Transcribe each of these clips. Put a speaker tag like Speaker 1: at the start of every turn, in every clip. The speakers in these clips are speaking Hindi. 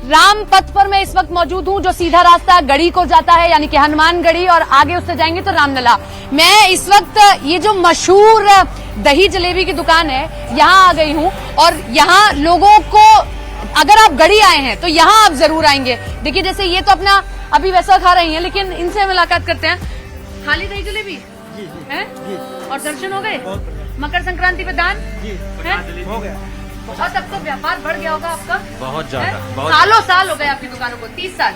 Speaker 1: राम पथ पर मैं इस वक्त मौजूद हूं, जो सीधा रास्ता गढ़ी को जाता है, यानी कि हनुमान गढ़ी, और आगे उससे जाएंगे तो रामलला। मैं इस वक्त ये जो मशहूर दही जलेबी की दुकान है, यहाँ आ गई हूँ। और यहाँ लोगों को, अगर आप गढ़ी आए हैं तो यहाँ आप जरूर आएंगे। देखिए, जैसे ये तो अपना अभी वैसा खा रही हैं, लेकिन इनसे मुलाकात करते हैं। खाली दही जलेबी है और दर्शन हो गए। मकर संक्रांति पे दान हो गया। बहुत अब तो व्यापार बढ़ गया होगा आपका, बहुत ज्यादा। सालों साल हो गए आपकी दुकानों को, 30 साल,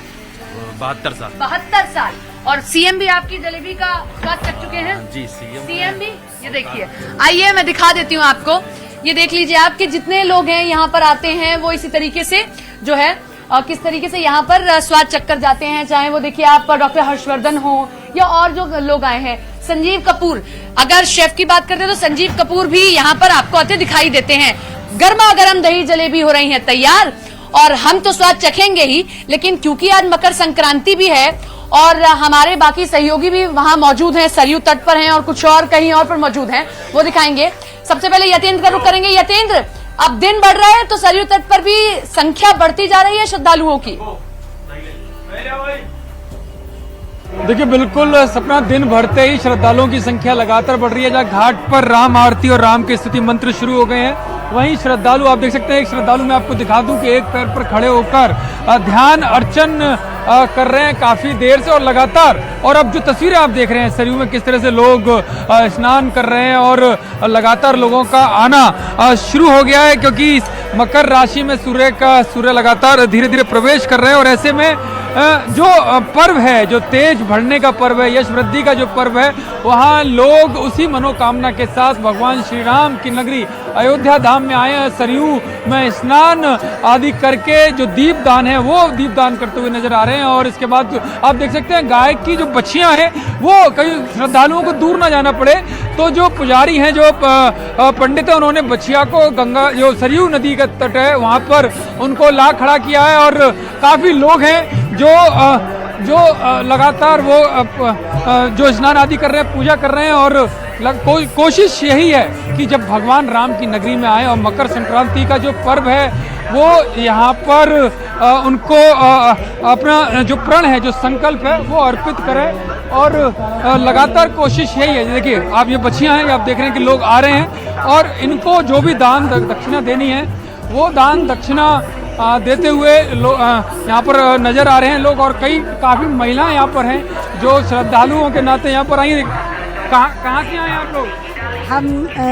Speaker 1: 72 साल। और सीएम भी आपकी जलेबी का स्वाद चख चुके हैं जी। सीएम भी, ये देखिए, आइए मैं दिखा देती हूँ आपको। ये देख लीजिए, आपके जितने लोग हैं यहाँ पर आते हैं, वो इसी तरीके से जो है किस तरीके से यहाँ पर स्वाद चक्कर जाते हैं। चाहे वो देखिए आप डॉक्टर हर्षवर्धन हो या और जो लोग आए हैं, संजीव कपूर, अगर शेफ की बात करते हैं तो संजीव कपूर भी यहाँ पर आपको आते दिखाई देते हैं। गर्मा गर्म दही जलेबी हो रही है तैयार, और हम तो स्वाद चखेंगे ही, लेकिन क्योंकि आज मकर संक्रांति भी है और हमारे बाकी सहयोगी भी वहां मौजूद हैं, सरयू तट पर हैं और कुछ और कहीं और पर मौजूद हैं, वो दिखाएंगे। सबसे पहले यतेंद्र का रुख करेंगे। यतेंद्र, अब दिन बढ़ रहा है तो सरयू तट पर भी संख्या बढ़ती जा रही है श्रद्धालुओं की।
Speaker 2: देखिए, बिल्कुल सपना, दिन भरते ही श्रद्धालुओं की संख्या लगातार बढ़ रही है। जहाँ घाट पर राम आरती और राम के स्तुति मंत्र शुरू हो गए हैं, वहीं श्रद्धालु, आप देख सकते हैं, एक श्रद्धालु मैं आपको दिखा दूं कि एक पैर पर खड़े होकर ध्यान अर्चन कर रहे हैं काफी देर से और लगातार। और अब जो तस्वीरें आप देख रहे हैं सरयू में, किस तरह से लोग स्नान कर रहे हैं और लगातार लोगों का आना शुरू हो गया है, क्योंकि मकर राशि में सूर्य लगातार धीरे धीरे प्रवेश कर रहे हैं। और ऐसे में जो पर्व है, जो तेज बढ़ने का पर्व है, यश वृद्धि का जो पर्व है, वहाँ लोग उसी मनोकामना के साथ भगवान श्री राम की नगरी अयोध्या धाम में आए हैं। सरयू में स्नान आदि करके जो दीपदान है वो दीपदान करते हुए नजर आ रहे हैं। और इसके बाद आप देख सकते हैं गाय की जो बछियां हैं, वो कई श्रद्धालुओं को दूर ना जाना पड़े, तो जो पुजारी हैं, जो पंडित हैं, उन्होंने बछिया को गंगा, जो सरयू नदी का तट है, वहाँ पर उनको ला खड़ा किया है। और काफी लोग हैं जो लगातार वो जो स्नान आदि कर रहे हैं, पूजा कर रहे हैं। और कोशिश यही है कि जब भगवान राम की नगरी में आए और मकर संक्रांति का जो पर्व है वो यहाँ पर उनको अपना जो प्रण है, जो संकल्प है, वो अर्पित करें। और लगातार कोशिश यही है। देखिए, आप ये बच्चियाँ हैं, आप देख रहे हैं कि लोग आ रहे हैं और इनको जो भी दान दक्षिणा देनी है वो दान दक्षिणा देते हुए यहाँ पर नजर आ रहे हैं लोग। और काफी महिलाएं यहाँ पर हैं जो श्रद्धालुओं के नाते यहाँ पर आई। कहाँ से आए आप लोग?
Speaker 3: हम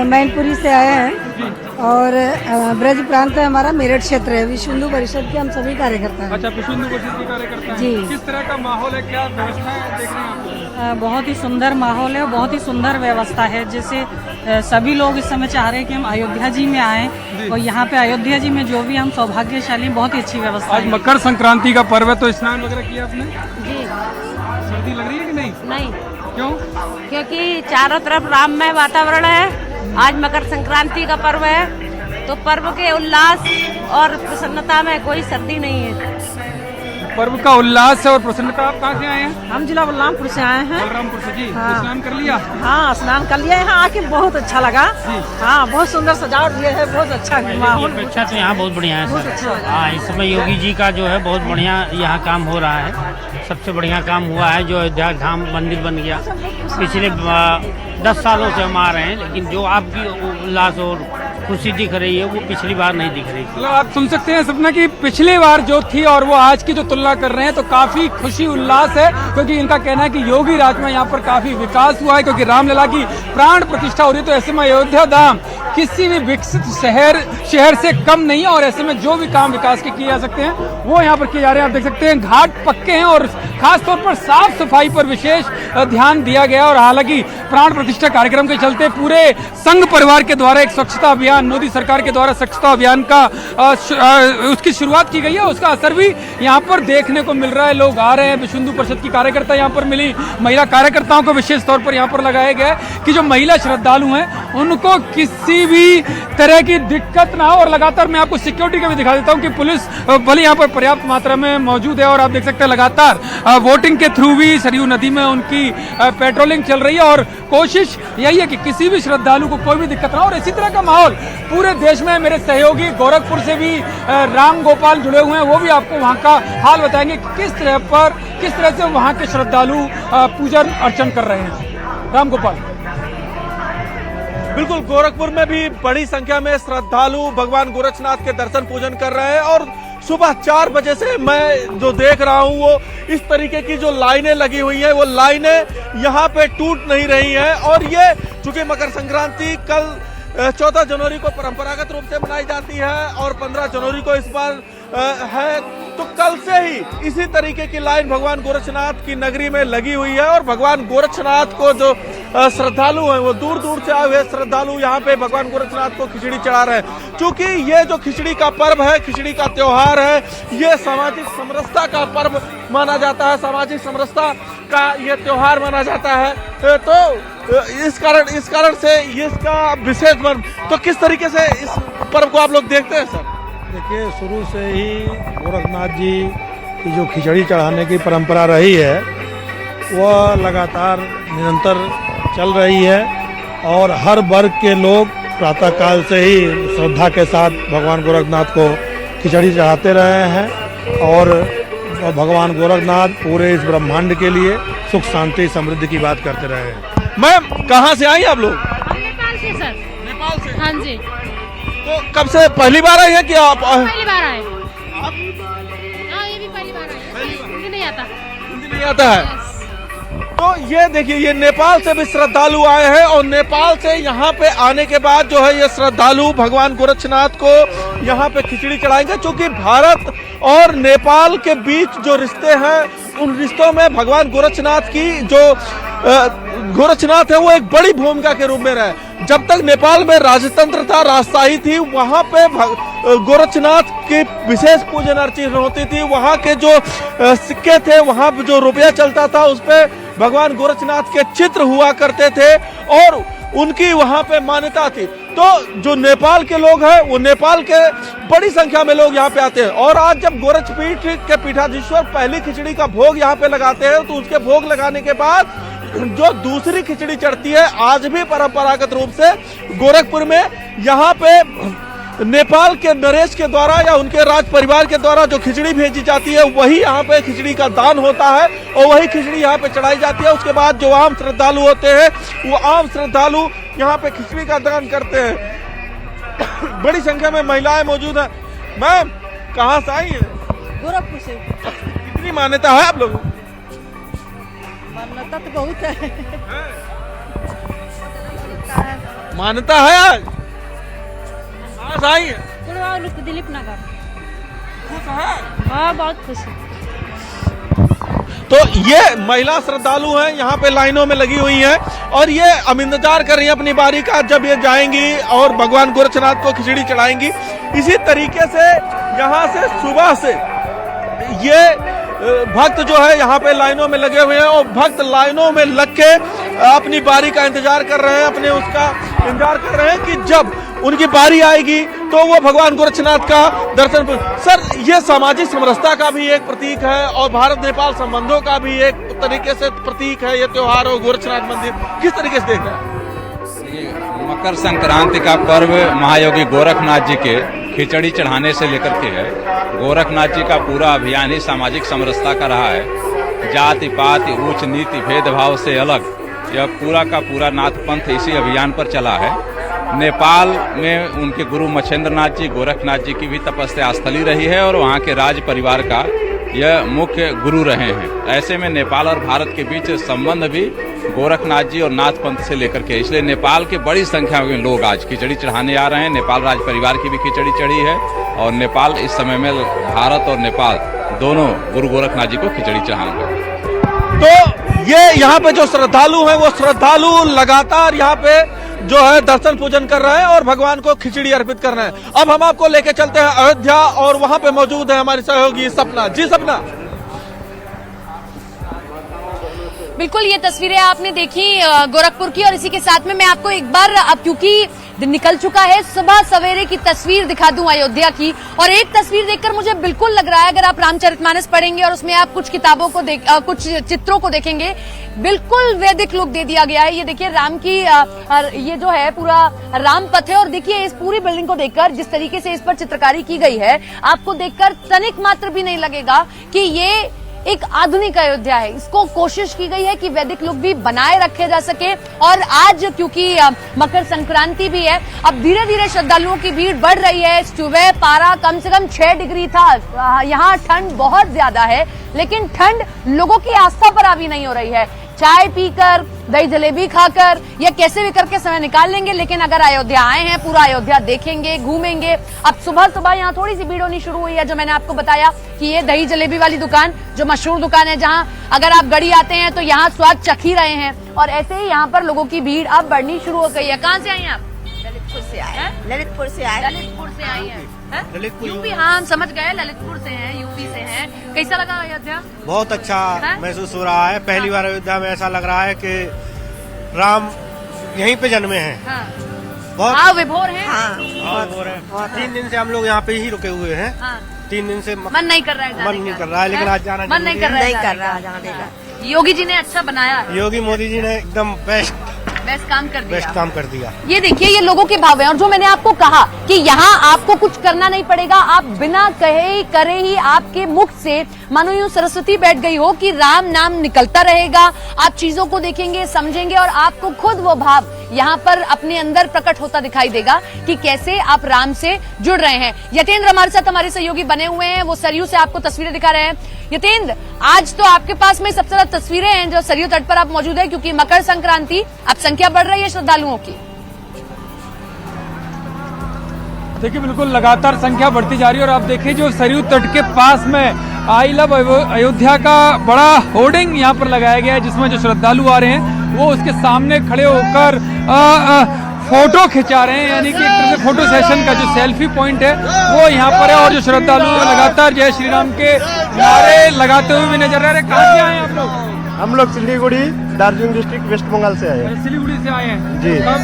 Speaker 3: मैनपुरी से आए हैं और ब्रज प्रांत है हमारा, मेरठ क्षेत्र है। विश्व हिंदू परिषद के हम सभी कार्यकर्ता हैं।
Speaker 2: अच्छा, विश्व हिंदू परिषद के कार्यकर्ता हैं
Speaker 3: जी।
Speaker 2: किस तरह का माहौल है, क्या व्यवस्था है, देख रहे हैं आप?
Speaker 4: बहुत ही सुंदर माहौल है, बहुत ही सुंदर व्यवस्था है। जैसे सभी लोग इस समय चाह रहे हैं कि हम अयोध्या जी में आएँ, और यहाँ पे अयोध्या जी में जो भी हम सौभाग्यशाली, बहुत ही अच्छी व्यवस्था है।
Speaker 2: आज मकर संक्रांति का पर्व है, तो स्नान वगैरह किया आपने?
Speaker 5: जी।
Speaker 2: सर्दी लग रही है कि नहीं?
Speaker 5: नहीं।
Speaker 2: क्यों?
Speaker 5: क्योंकि चारों तरफ राममय वातावरण है। आज मकर संक्रांति का पर्व है, तो पर्व के उल्लास और प्रसन्नता में कोई सर्दी नहीं है।
Speaker 2: पर्व का उल्लास है और प्रसन्नता। आप कहाँ से आए हैं?
Speaker 3: हम जिला बलरामपुर से आए हैं।
Speaker 2: बलरामपुर से जी।
Speaker 3: हाँ।
Speaker 2: स्नान कर लिया?
Speaker 3: हाँ, स्नान कर लिया। यहाँ आके बहुत अच्छा लगा। हाँ, बहुत सुंदर सजावट भी है, बहुत अच्छा माहौल।
Speaker 6: अपेक्षा तो यहाँ बहुत बढ़िया है
Speaker 3: बहुत
Speaker 6: सर।
Speaker 3: अच्छा लगा।
Speaker 6: हाँ, इस समय योगी जी का जो है बहुत बढ़िया यहाँ काम हो रहा है। सबसे बढ़िया काम हुआ है जो अयोध्या धाम मंदिर बन गया। पिछले 10 सालों से हम आ रहे हैं, लेकिन जो आपकी उल्लास और खुशी दिख रही है वो पिछली बार नहीं दिख रही थी।
Speaker 2: मतलब आप सुन सकते हैं सपना की पिछली बार जो थी और वो आज की जो तुलना कर रहे हैं, तो काफी खुशी उल्लास है, क्योंकि इनका कहना है कि योगी राज में यहाँ पर काफी विकास हुआ है, क्योंकि रामलला की प्राण प्रतिष्ठा हो रही है। तो ऐसे में अयोध्या धाम किसी भी विकसित शहर से कम नहीं है, और ऐसे में जो भी काम विकास के किए जा सकते हैं वो यहाँ पर किए जा रहे हैं। आप देख सकते हैं घाट पक्के हैं और खासतौर पर साफ सफाई पर विशेष ध्यान दिया गया। और हालांकि प्राण प्रतिष्ठा कार्यक्रम के चलते पूरे संघ परिवार के द्वारा एक स्वच्छता अभियान, मोदी सरकार के द्वारा स्वच्छता अभियान का उसकी शुरुआत की गई है, उसका असर भी यहाँ पर देखने को मिल रहा है। लोग आ रहे हैं, विश्व हिंदू परिषद की कार्यकर्ता यहाँ पर मिली, महिला कार्यकर्ताओं को विशेष तौर पर यहाँ पर लगाया गया है कि जो महिला श्रद्धालु हैं उनको किसी भी तरह की दिक्कत ना हो। और लगातार मैं आपको सिक्योरिटी का भी दिखा देता हूं कि पुलिस भले यहाँ पर पर्याप्त मात्रा में मौजूद है और आप देख सकते हैं लगातार वोटिंग के थ्रू भी सरयू नदी में उनकी पेट्रोलिंग चल रही है और कोशिश यही है कि किसी भी श्रद्धालु को कोई भी दिक्कत ना हो। और इसी तरह का माहौल पूरे देश में मेरे सहयोगी गोरखपुर से भी राम गोपाल जुड़े हुए हैं, वो भी आपको वहां का हाल बताएंगे किस तरह से वहां के श्रद्धालु पूजन अर्चन कर रहे हैं। राम गोपाल।
Speaker 7: बिल्कुल, गोरखपुर में भी बड़ी संख्या में श्रद्धालु भगवान गोरखनाथ के दर्शन पूजन कर रहे हैं और सुबह 4 बजे से मैं जो देख रहा हूं वो इस तरीके की जो लाइनें लगी हुई हैं वो लाइनें यहाँ पे टूट नहीं रही हैं। और ये चूंकि मकर संक्रांति कल 14 जनवरी को परंपरागत रूप से मनाई जाती है और 15 जनवरी को इस बार है, तो कल से ही इसी तरीके की लाइन भगवान गोरखनाथ की नगरी में लगी हुई है। और भगवान गोरखनाथ को जो श्रद्धालु हैं वो दूर दूर से आए हुए श्रद्धालु यहाँ पे भगवान गोरखनाथ को खिचड़ी चढ़ा रहे हैं। क्योंकि ये जो खिचड़ी का पर्व है, खिचड़ी का त्योहार है, ये सामाजिक समरसता का पर्व माना जाता है, सामाजिक समरसता का ये त्योहार माना जाता है। तो इस कारण से इसका विशेष मन, तो किस तरीके से इस पर्व को आप लोग देखते हैं सर?
Speaker 8: देखिए, शुरू से ही गोरखनाथ जी की जो खिचड़ी चढ़ाने की परंपरा रही है वह लगातार निरंतर चल रही है और हर वर्ग के लोग प्रातःकाल से ही श्रद्धा के साथ भगवान गोरखनाथ को खिचड़ी चढ़ाते रहे हैं। और भगवान गोरखनाथ पूरे इस ब्रह्मांड के लिए सुख शांति समृद्धि की बात करते रहे हैं।
Speaker 7: मैम, कहाँ से आई आप लोग?
Speaker 9: नेपाल से सर।
Speaker 7: नेपाल से?
Speaker 9: हाँ जी।
Speaker 7: तो कब से पहली बार आई है कि आप?
Speaker 9: पहली बार आए। हाँ, ये भी पहली बार आए। हिंदी नहीं आता।
Speaker 7: हिंदी नहीं आता है? तो ये देखिए, ये नेपाल से भी श्रद्धालु आए हैं और नेपाल से यहाँ पे आने के बाद जो है ये श्रद्धालु भगवान गोरखनाथ को यहाँ पे खिचड़ी चढ़ाएंगे। क्योंकि भारत और नेपाल के बीच जो रिश्ते हैं उन रिश्तों में भगवान गोरखनाथ की जो गोरखनाथ है वो एक बड़ी भूमिका के रूप में रहे। जब तक नेपाल में राजतंत्र था, राजशाही थी, वहाँ पे गोरखनाथ की विशेष पूजन अर्चना होती थी। वहाँ के जो सिक्के थे, वहाँ जो रुपया चलता था उस पे भगवान गोरखनाथ के चित्र हुआ करते थे और उनकी वहाँ पे मान्यता थी। तो जो नेपाल के लोग हैं वो नेपाल के बड़ी संख्या में लोग यहाँ पे आते हैं। और आज जब गोरखपीठ के पीठाधीश्वर पहली खिचड़ी का भोग यहाँ पे लगाते हैं तो उसके भोग लगाने के बाद जो दूसरी खिचड़ी चढ़ती है, आज भी परंपरागत रूप से गोरखपुर में यहाँ पे नेपाल के नरेश के द्वारा या उनके राज परिवार के द्वारा जो खिचड़ी भेजी जाती है वही यहाँ पे खिचड़ी का दान होता है और वही खिचड़ी यहाँ पे चढ़ाई जाती है। उसके बाद जो आम श्रद्धालु होते हैं वो आम श्रद्धालु यहाँ पे खिचड़ी का दान करते हैं। बड़ी संख्या में महिलाएं मौजूद हैं। मैम, कहाँ से आई है?
Speaker 3: गोरखपुर से।
Speaker 7: कितनी मान्यता है आप लोगों को?
Speaker 3: मान्यता तो बहुत है।
Speaker 7: मान्यता है आज? कहाँ से आई है?
Speaker 9: दिलीप नगर।
Speaker 7: खुश है?
Speaker 9: हाँ, बहुत खुश है।
Speaker 7: तो ये महिला श्रद्धालु हैं, यहाँ पे लाइनों में लगी हुई हैं और ये अब इंतजार कर रही हैं अपनी बारी का, जब ये जाएंगी और भगवान गोरखनाथ को खिचड़ी चढ़ाएंगी। इसी तरीके से यहाँ से सुबह से ये भक्त जो है यहाँ पे लाइनों में लगे हुए हैं और भक्त लाइनों में लग के अपनी बारी का इंतजार कर रहे हैं, अपने उसका इंतजार कर रहे हैं कि जब उनकी बारी आएगी तो वो भगवान गोरखनाथ का दर्शन। सर, ये सामाजिक समरसता का भी एक प्रतीक है और भारत नेपाल संबंधों का भी एक तरीके से प्रतीक है ये त्योहार और गोरखनाथ मंदिर, किस तरीके से देख रहे हैं?
Speaker 10: मकर संक्रांति का पर्व महायोगी गोरखनाथ जी के खिचड़ी चढ़ाने से लेकर के है। गोरखनाथ जी का पूरा अभियान ही सामाजिक समरसता का रहा है। जाति पाति ऊंच नीति भेदभाव से अलग यह पूरा का पूरा नाथ पंथ इसी अभियान पर चला है। नेपाल में उनके गुरु मच्छेंद्रनाथ जी गोरखनाथ जी की भी तपस्या स्थली रही है और वहाँ के राज परिवार का यह मुख्य गुरु रहे हैं। ऐसे में नेपाल और भारत के बीच संबंध भी गोरखनाथ जी और नाथ पंथ से लेकर के, इसलिए नेपाल के बड़ी संख्या में लोग आज खिचड़ी चढ़ाने आ रहे हैं। नेपाल राज परिवार की भी खिचड़ी चढ़ी है और नेपाल इस समय में भारत और नेपाल दोनों गुरु गोरखनाथ जी को खिचड़ी चढ़ाएंगे।
Speaker 7: तो ये यहाँ पे जो श्रद्धालु हैं वो श्रद्धालु लगातार यहाँ पे जो है दर्शन पूजन कर रहे हैं और भगवान को खिचड़ी अर्पित कर रहे हैं। अब हम आपको लेके चलते हैं अयोध्या और वहां पे मौजूद है हमारी सहयोगी सपना जी। सपना,
Speaker 1: बिल्कुल ये तस्वीरें आपने देखी गोरखपुर की और इसी के साथ में मैं आपको एक बार, अब क्योंकि दिन निकल चुका है। सुबह सवेरे की तस्वीर दिखा दूं अयोध्या की, और एक तस्वीर देखकर मुझे बिल्कुल लग रहा है, अगर आप रामचरितमानस पढ़ेंगे और उसमें आप कुछ किताबों को कुछ चित्रों को देखेंगे, बिल्कुल वैदिक लुक दे दिया गया है। ये देखिए राम की ये जो है पूरा राम पथ है, और देखिए इस पूरी बिल्डिंग को देखकर जिस तरीके से इस पर चित्रकारी की गई है, आपको देखकर तनिक मात्र भी नहीं लगेगा कि ये एक आधुनिक अयोध्या है। इसको कोशिश की गई है कि वैदिक लुक भी बनाए रखे जा सके। और आज क्योंकि मकर संक्रांति भी है, अब धीरे धीरे श्रद्धालुओं की भीड़ बढ़ रही है। सुबह पारा कम से कम 6 डिग्री था, यहाँ ठंड बहुत ज्यादा है, लेकिन ठंड लोगों की आस्था पर हावी नहीं हो रही है। चाय पीकर, दही जलेबी खाकर या कैसे भी करके समय निकाल लेंगे, लेकिन अगर अयोध्या आए हैं, पूरा अयोध्या देखेंगे, घूमेंगे। अब सुबह सुबह यहाँ थोड़ी सी भीड़ होनी शुरू हुई है, जो मैंने आपको बताया कि ये दही जलेबी वाली दुकान जो मशहूर दुकान है, जहाँ अगर आप गढ़ी आते हैं तो यहाँ स्वाद चख ही रहे हैं। और ऐसे ही यहाँ पर लोगों की भीड़ अब बढ़नी शुरू हो गई है। कहाँ से आई हैं आप?
Speaker 11: ललितपुर से आए हैं। ललितपुर से आए।
Speaker 1: ललितपुर से आई हैं। यूपी, हाँ हम समझ गए, ललितपुर से हैं, यूपी से हैं। कैसा लगा अयोध्या?
Speaker 12: बहुत अच्छा महसूस हो रहा है। पहली बार अयोध्या में ऐसा लग रहा है कि राम यहीं पे जन्मे हैं। बहुत
Speaker 1: विभोर है।
Speaker 12: विभोर है। 3 दिन से हम लोग यहाँ पे ही रुके हुए हैं। 3 दिन से
Speaker 1: मन नहीं कर रहा है,
Speaker 12: मन नहीं कर रहा है, लेकिन आज जाना
Speaker 1: मन नहीं कर रहा है। योगी जी ने अच्छा बनाया,
Speaker 12: योगी मोदी जी ने एकदम बेस्ट
Speaker 1: काम कर दिया।
Speaker 12: ये
Speaker 1: देखिए ये लोगों के भाव है, और जो मैंने आपको कहा कि यहाँ आपको कुछ करना नहीं पड़ेगा, आप बिना कहे करे ही आपके मुख से मानो यूं सरस्वती बैठ गई हो कि राम नाम निकलता रहेगा। आप चीजों को देखेंगे, समझेंगे, और आपको खुद वो भाव यहाँ पर अपने अंदर प्रकट होता दिखाई देगा कि कैसे आप राम से जुड़ रहे हैं। यतेंद्र हमारे साथ हमारे सहयोगी बने हुए हैं, वो सरयू से आपको तस्वीरें दिखा रहे हैं। यतेंद्र, आज तो आपके पास में सबसे ज्यादा तस्वीरें हैं जो सरयू तट पर आप मौजूद है, क्योंकि मकर संक्रांति, अब संख्या बढ़ रही है श्रद्धालुओं की।
Speaker 2: देखिए बिल्कुल लगातार संख्या बढ़ती जा रही है, और आप देखिए जो सरयू तट के पास में आई लव अयोध्या का बड़ा होर्डिंग यहाँ पर लगाया गया है, जिसमें जो श्रद्धालु आ रहे हैं वो उसके सामने खड़े होकर फोटो खिंचा रहे हैं, यानी कि एक तरह से फोटो सेशन का जो सेल्फी पॉइंट है वो यहाँ पर है। और जो श्रद्धालु लगातार जय श्री राम के नारे लगाते हुए भी नजर आ रहे हैं। कहाँ से आए हैं आप लोग?
Speaker 12: हम लोग सिलीगुड़ी, दार्जिलिंग डिस्ट्रिक्ट, वेस्ट बंगाल से आए हैं।
Speaker 2: सिलीगुड़ी से आए हैं
Speaker 12: जी।
Speaker 2: कब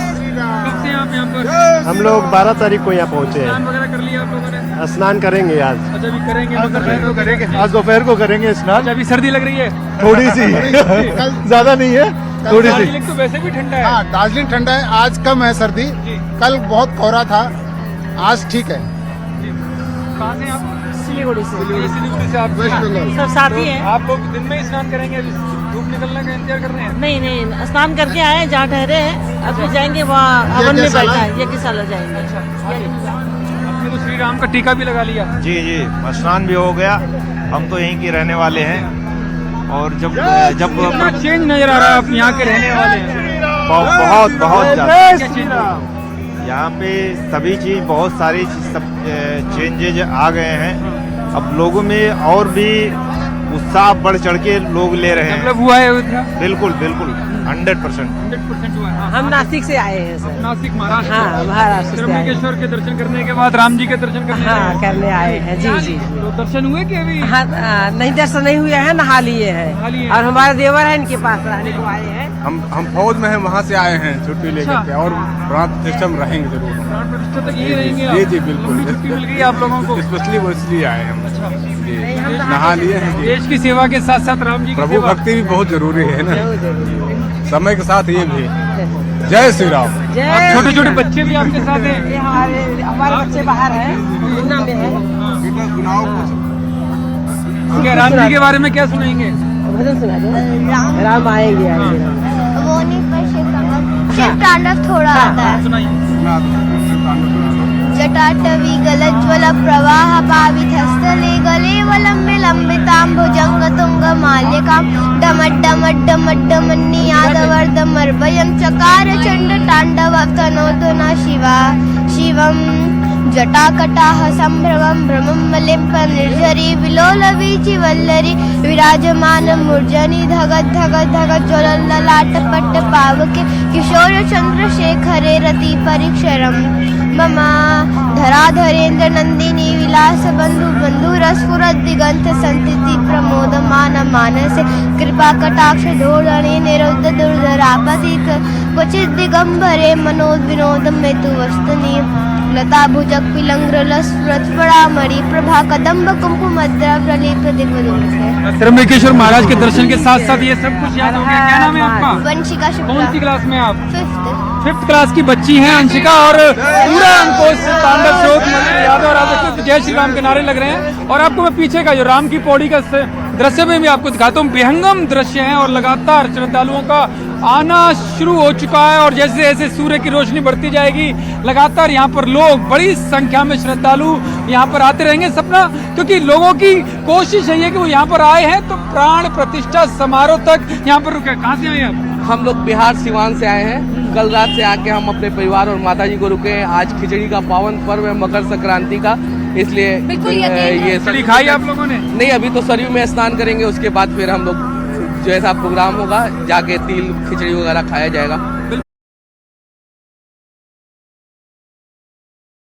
Speaker 2: से आप यहाँ पर?
Speaker 12: हम लोग 12 तारीख को यहाँ पहुँचे हैं।
Speaker 2: स्नान वगैरह कर लिया आप लोगों ने?
Speaker 12: स्नान करेंगे आज।
Speaker 2: अच्छा अभी करेंगे,
Speaker 12: आज दोपहर को करेंगे स्नान।
Speaker 2: अभी सर्दी लग रही है
Speaker 12: थोड़ी सी ज्यादा नहीं है, थोड़ी सी।
Speaker 2: दार्जिलिंग तो वैसे भी ठंडा है।
Speaker 13: हाँ, दार्जिलिंग ठंडा है, आज कम है सर्दी। कल बहुत कोहरा था, आज ठीक है।
Speaker 2: कहाँ से आप?
Speaker 4: सिलीगुड़ी से।
Speaker 2: सिलीगुड़ी से आप?
Speaker 13: वेस्ट बंगाल।
Speaker 4: सब साथी हैं।
Speaker 2: आप लोग दिन में स्नान करेंगे, धूप निकलने का इंतजार कर रहे हैं?
Speaker 4: नहीं, स्नान करके आए, जहाँ ठहरे हैं, अब फिर जाएंगे वहाँ हवन में बैठा है, यज्ञशाला जाएंगे।
Speaker 2: आपने तो श्री राम का टीका भी लगा लिया?
Speaker 12: जी, स्नान भी हो गया। हम तो यहीं के रहने वाले हैं, और जब
Speaker 2: चेंज नजर आ रहा है, आप यहाँ के रहने वाले हैं?
Speaker 12: बहुत ज्यादा यहाँ पे सभी चीज, बहुत सारी सब चेंजेज आ गए हैं। अब लोगों में और भी उत्साह बढ़ चढ़ के लोग ले रहे हैं।
Speaker 2: मतलब हुआ है अयोध्या?
Speaker 12: बिल्कुल 100%
Speaker 2: हुआ है।
Speaker 4: हम नासिक से आए हैं सर।
Speaker 2: नासिक, महाराष्ट्र?
Speaker 4: हाँ, महाराष्ट्र से आए हैं।
Speaker 2: त्र्यंबकेश्वर के दर्शन करने के बाद राम जी के दर्शन
Speaker 4: करने आए हैं। जी।
Speaker 2: तो दर्शन हुए कि अभी?
Speaker 4: हाँ, नहीं दर्शन नहीं हुए हैं, नहा लिए हैं। और हमारे देवर है, इनके पास रहने को आए हैं।
Speaker 13: हम फौज में हैं, वहाँ से आए हैं छुट्टी लेकर के, और प्राण प्रतिष्ठा में रहेंगे जरूर।
Speaker 2: प्राण प्रतिष्ठा तक यही रहेंगे?
Speaker 13: जी बिल्कुल।
Speaker 2: छुट्टी मिल गई आप लोगों को?
Speaker 13: स्पेशली वो इसलिए आए हैं हम। नहा लिए हैं।
Speaker 2: देश की सेवा के साथ साथ राम जी की
Speaker 13: प्रभु भक्ति भी बहुत जरूरी है ना, समय के साथ ये भी। जय श्री राम।
Speaker 2: छोटे छोटे बच्चे भी आपके साथ हैं?
Speaker 4: हमारे बच्चे बाहर हैं, पूना में हैं।
Speaker 2: क्या राम जी के बारे में क्या सुनाएंगे?
Speaker 4: भजन सुना दो। राम आएंगे।
Speaker 9: वो नहीं पर शिव तांडव थोड़ा आता है। जटाटवी गलज्वल प्रवाह पावितस्थले गले वलंबे लंबितांभुजंग तुंग माल्यकां डमड्डमड्डमड्डमन्नियादवर्धमर्भयं चकार चंड तांडव तनोतु न शिवा शिवं जटाकटाह संभ्रमं भ्रमं मलिम्प निर्झरी विलोल वीचि वल्लरी विराजमान मूर्जनि धगत धगत धगत ज्वलल्ललाट पट्ट पावके किशोर चंद्रशेखरे रति परिक्षरम् मम धराधरेन्द्र नंदिनी विलास बंधु बंधुरस्फुरद्दिगंत संतति प्रमोद
Speaker 14: मान मानस कृपा कटाक्ष धोरणे निरुद्ध दुर्धरापतिक क्वचित दिगंबरे मनोद विनोद में तु वस्तुनि लता भुजक पिलंग्र लस्पड़ामणि प्रभा कदम्ब कुंकुमद्रा प्रलेप दिव्य
Speaker 2: त्र्यंबकेश्वर महाराज के दर्शन के साथ साथ ये सब कुछ याद हो गया। क्या नाम है आपका?
Speaker 14: वंशिका शुक्ला।
Speaker 2: कौन सी क्लास में आप?
Speaker 14: 5th
Speaker 2: क्लास की बच्ची हैं अंशिका, और पूरा उनको इस तांडव श्लोक याद है। और आप देखते जय श्री राम के नारे लग रहे हैं। और आपको मैं पीछे का जो राम की पौड़ी का दृश्य में भी आपको दिखाता हूँ। बेहंगम दृश्य है और लगातार श्रद्धालुओं का आना शुरू हो चुका है। और जैसे जैसे सूर्य की रोशनी बढ़ती जाएगी लगातार यहाँ पर लोग बड़ी संख्या में श्रद्धालु यहाँ पर आते रहेंगे। सपना, क्योंकि लोगों की कोशिश है कि वो यहाँ पर आए हैं तो प्राण प्रतिष्ठा समारोह तक यहाँ पर रुके। कहाँ से आए आप?
Speaker 15: हम लोग बिहार सिवान से आए हैं। कल रात से आके हम अपने परिवार और माताजी को रुके हैं। आज खिचड़ी का पावन पर्व है, मकर संक्रांति का, इसलिए ये
Speaker 2: खिचड़ी खाई आप लोगों ने?
Speaker 15: नहीं, अभी तो सरयू में स्नान करेंगे, उसके बाद फिर हम लोग जैसा प्रोग्राम होगा जाके तिल खिचड़ी वगैरह खाया जाएगा।